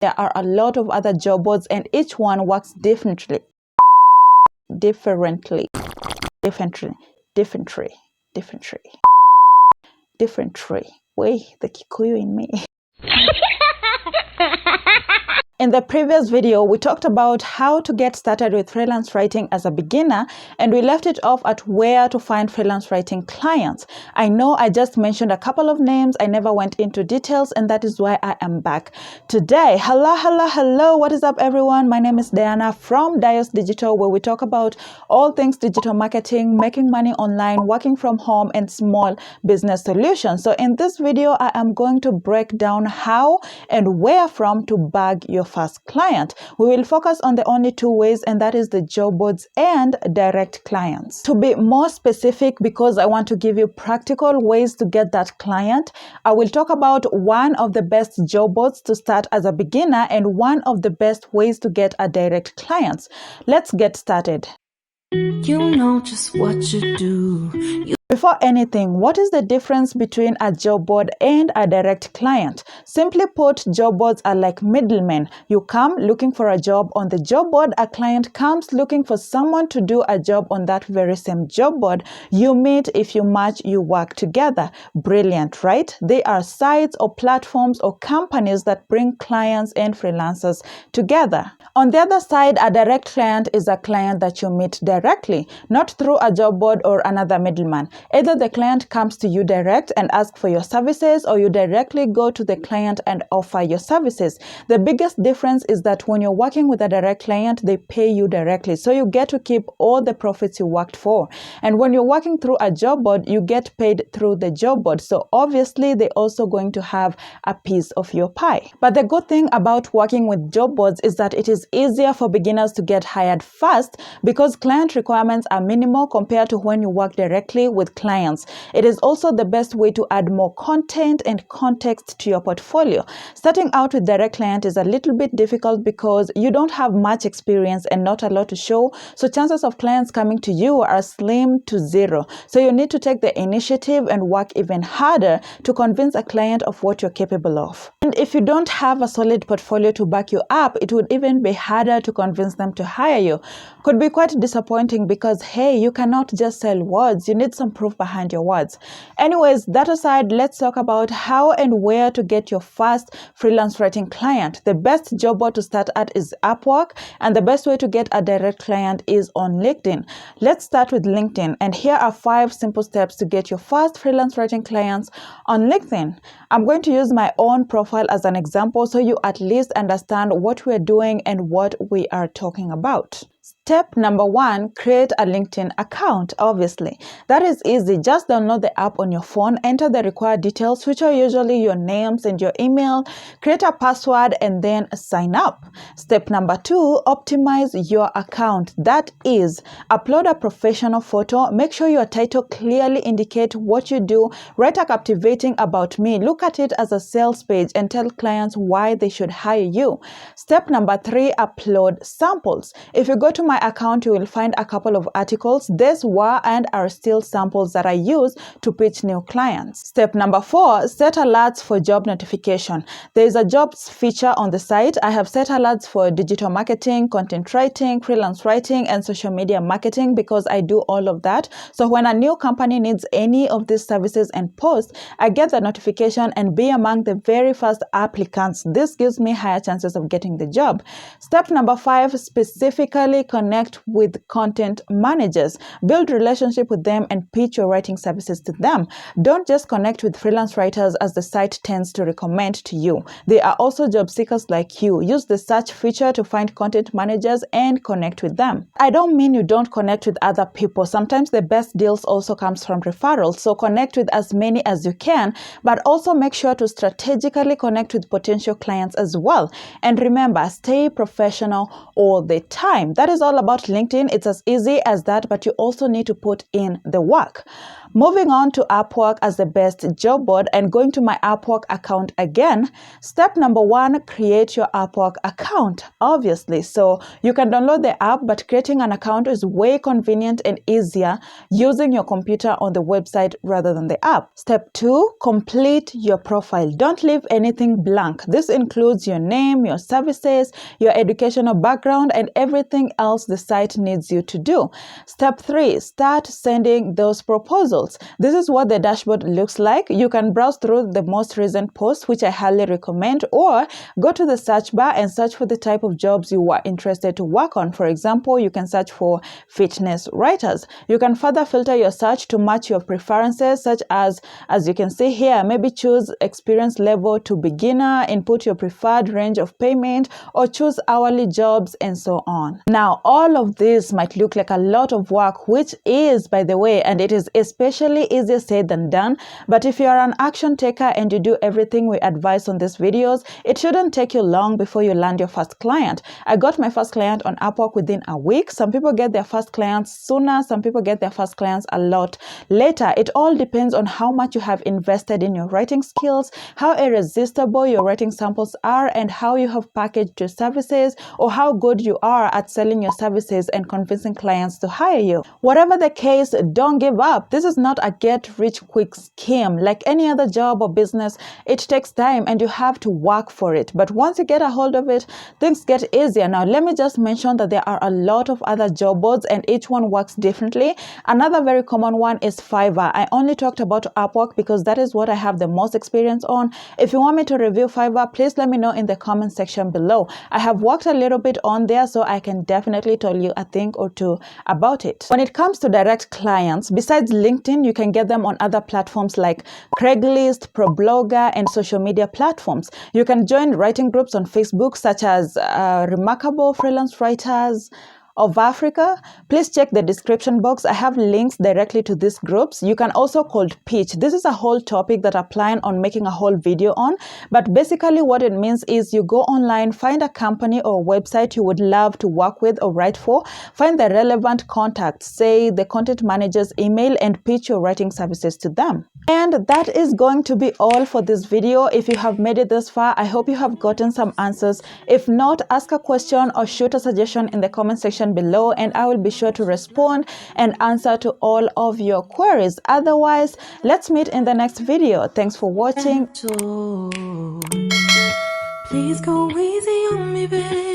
There are a lot of other job boards and each one works differently. Differently. Wait, the Kikuyu in me. In the previous video, we talked about how to get started with freelance writing as a beginner, and we left it off at where to find freelance writing clients. I know I just mentioned a couple of names, I never went into details, and that is why I am back today. Hello, what is up everyone? My name is Diana from Dios Digital, where we talk about all things digital marketing, making money online, working from home, and small business solutions. So in this video, I am going to break down how and where from to bag your first client. We will focus on the only two ways, and that is the job boards and direct clients. To be more specific, because I want to give you practical ways to get that client, I will talk about one of the best job boards to start as a beginner and one of the best ways to get a direct clients. Let's get started. You know just what you do. Before anything, what is the difference between a job board and a direct client? Simply put, job boards are like middlemen. You come looking for a job on the job board, a client comes looking for someone to do a job on that very same job board. You meet, if you match, you work together. Brilliant, right? They are sites or platforms or companies that bring clients and freelancers together. On the other side, a direct client is a client that you meet directly, not through a job board or another middleman. Either the client comes to you direct and asks for your services, or you directly go to the client and offer your services. The biggest difference is that when you're working with a direct client, they pay you directly. So you get to keep all the profits you worked for. And when you're working through a job board, you get paid through the job board. So obviously, they're also going to have a piece of your pie. But the good thing about working with job boards is that it is easier for beginners to get hired fast because client requirements are minimal compared to when you work directly with clients. It is also the best way to add more content and context to your portfolio. Starting out with direct client is a little bit difficult because you don't have much experience and not a lot to show, so chances of clients coming to you are slim to zero. So you need to take the initiative and work even harder to convince a client of what you're capable of. And if you don't have a solid portfolio to back you up, it would even be harder to convince them to hire you. Could be quite disappointing because, hey, you cannot just sell words, you need some proof behind your words. Anyways, that aside, let's talk about how and where to get your first freelance writing client. The best job board to start at is Upwork, and the best way to get a direct client is on LinkedIn. Let's start with LinkedIn, and here are 5 simple steps to get your first freelance writing clients on LinkedIn. I'm going to use my own profile as an example so you at least understand what we're doing and what we are talking about. Step number 1, create a LinkedIn account, obviously. That is easy. Just download the app on your phone, enter the required details, which are usually your names and your email, create a password, and then sign up. Step number 2, optimize your account. That is, upload a professional photo, make sure your title clearly indicates what you do, write a captivating about me, look at it as a sales page, and tell clients why they should hire you. Step number 3, upload samples. If you go to my account, you will find a couple of articles. These were and are still samples that I use to pitch new clients. Step number 4, set alerts for job notification. There is a jobs feature on the site. I have set alerts for digital marketing, content writing, freelance writing, and social media marketing because I do all of that. So when a new company needs any of these services and posts, I get the notification and be among the very first applicants. This gives me higher chances of getting the job. Step number 5, specifically connect with content managers. Build relationship with them and pitch your writing services to them. Don't just connect with freelance writers as the site tends to recommend to you. They are also job seekers like you. Use the search feature to find content managers and connect with them. I don't mean you don't connect with other people. Sometimes the best deals also comes from referrals. So connect with as many as you can, but also make sure to strategically connect with potential clients as well. And remember, stay professional all the time. That is all about LinkedIn. It's as easy as that, but you also need to put in the work. Moving on to Upwork as the best job board and going to my Upwork account again. Step number 1, create your Upwork account, obviously. So you can download the app, but creating an account is way convenient and easier using your computer on the website rather than the app. Step 2, complete your profile. Don't leave anything blank. This includes your name, your services, your educational background, and everything else the site needs you to do. Step 3, start sending those proposals. This is what the dashboard looks like. You can browse through the most recent posts, which I highly recommend, or go to the search bar and search for the type of jobs you are interested to work on. For example, you can search for fitness writers. You can further filter your search to match your preferences, such as you can see here, maybe choose experience level to beginner, input your preferred range of payment, or choose hourly jobs, and so on. Now, all of this might look like a lot of work, which is, by the way, and it is especially easier said than done, but if you are an action taker and you do everything we advise on these videos, it shouldn't take you long before you land your first client. I got my first client on Upwork within a week. Some people get their first clients sooner, some people get their first clients a lot later. It all depends on how much you have invested in your writing skills, how irresistible your writing samples are, and how you have packaged your services, or how good you are at selling your services and convincing clients to hire you. Whatever the case, don't give up. This is not a get-rich-quick scheme. Like any other job or business, it takes time and you have to work for it. But once you get a hold of it, things get easier. Now, let me just mention that there are a lot of other job boards and each one works differently. Another very common one is Fiverr. I only talked about Upwork because that is what I have the most experience on. If you want me to review Fiverr, please let me know in the comment section below. I have worked a little bit on there, so I can definitely tell you a thing or two about it. When it comes to direct clients, besides LinkedIn, you can get them on other platforms like Craigslist, ProBlogger, and social media platforms. You can join writing groups on Facebook, such as Remarkable Freelance Writers of Africa. Please check the description box. I have links directly to these groups. You can also cold pitch. This is a whole topic that I plan on making a whole video on. But basically what it means is you go online, find a company or website you would love to work with or write for, find the relevant contacts, say the content manager's email, and pitch your writing services to them. And that is going to be all for this video. If you have made it this far, I hope you have gotten some answers. If not, ask a question or shoot a suggestion in the comment section below, and I will be sure to respond and answer to all of your queries. Otherwise, let's meet in the next video. Thanks for watching. Please go easy on me, babe.